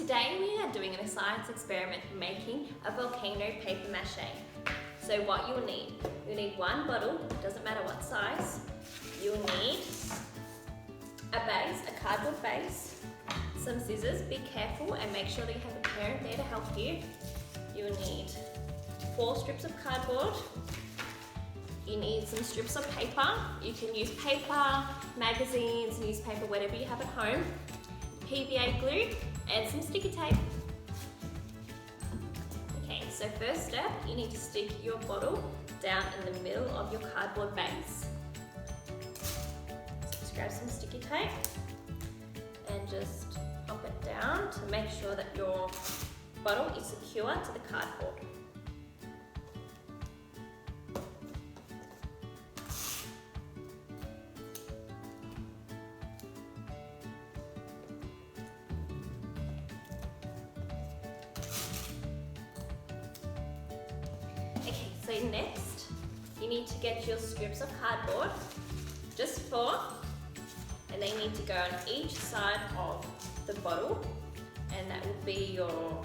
Today we are doing a science experiment making a volcano paper mache. So what you'll need one bottle, doesn't matter what size. You'll need a base, a cardboard base, some scissors, be careful and make sure that you have a parent there to help you. You'll need 4 strips of cardboard. You need some strips of paper. You can use paper, magazines, newspaper, whatever you have at home. PVA glue and some sticky tape. Okay, so first step, you need to stick your bottle down in the middle of your cardboard base. So just grab some sticky tape and just pop it down to make sure that your bottle is secure to the cardboard. Okay, so next you need to get your strips of cardboard, just 4, and they need to go on each side of the bottle, and that will be your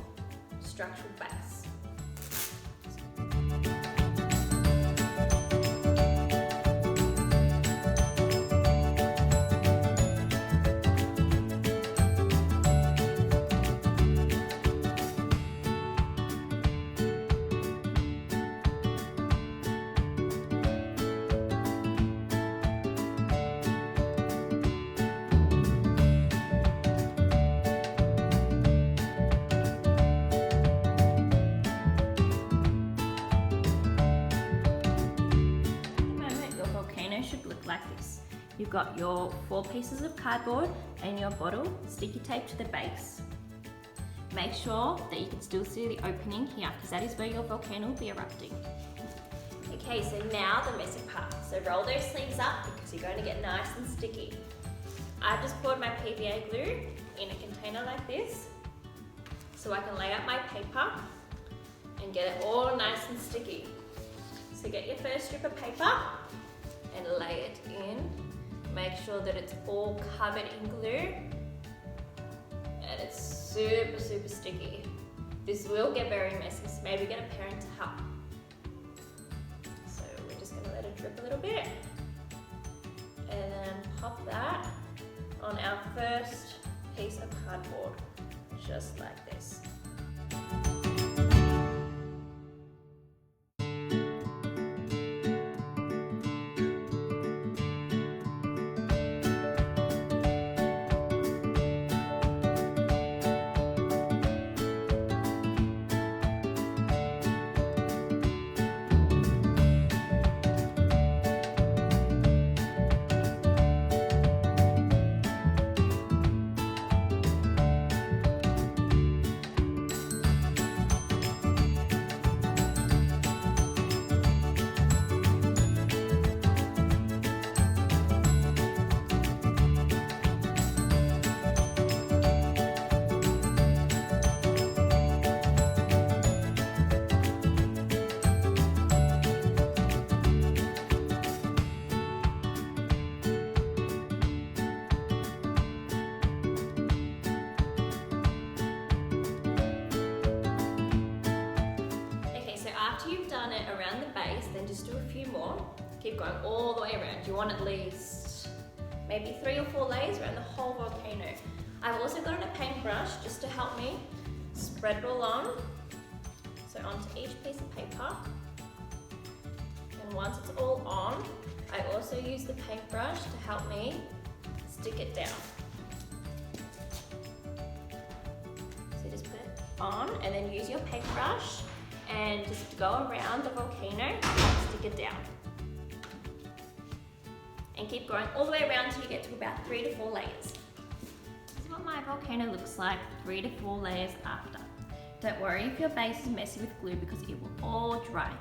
structural base. Should look like this. You've got your 4 pieces of cardboard and your bottle, sticky tape to the base. Make sure that you can still see the opening here because that is where your volcano will be erupting. Okay, so now the messy part. So roll those sleeves up because you're going to get nice and sticky. I've just poured my PVA glue in a container like this so I can lay out my paper and get it all nice and sticky. So get your first strip of paper and lay it in. Make sure that it's all covered in glue and it's super sticky. This will get very messy, so maybe get a parent to help. So we're just gonna let it drip a little bit and then pop that on our first piece of cardboard, just like this. After you've done it around the base, then just do a few more. Keep going all the way around. You want at least maybe 3 or 4 layers around the whole volcano. I've also got a paintbrush just to help me spread it all on. So onto each piece of paper. And once it's all on, I also use the paintbrush to help me stick it down. So just put it on and then use your paintbrush and just go around the volcano and stick it down. And keep going all the way around until you get to about 3 to 4 layers. This is what my volcano looks like 3 to 4 layers after. Don't worry if your base is messy with glue because it will all dry.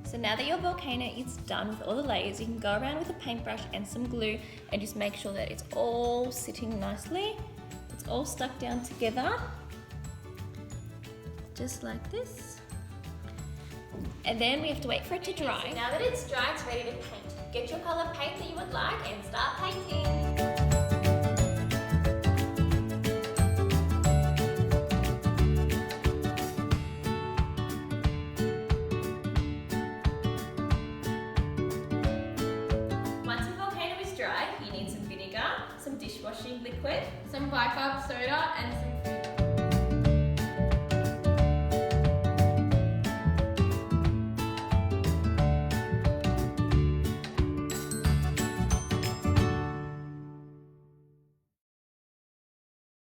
So now that your volcano is done with all the layers, you can go around with a paintbrush and some glue and just make sure that it's all sitting nicely. It's all stuck down together, just like this. And then we have to wait for it to dry. So now that it's dry, it's ready to paint. Get your color paint that you would like and start painting. liquid, some bicarb soda and some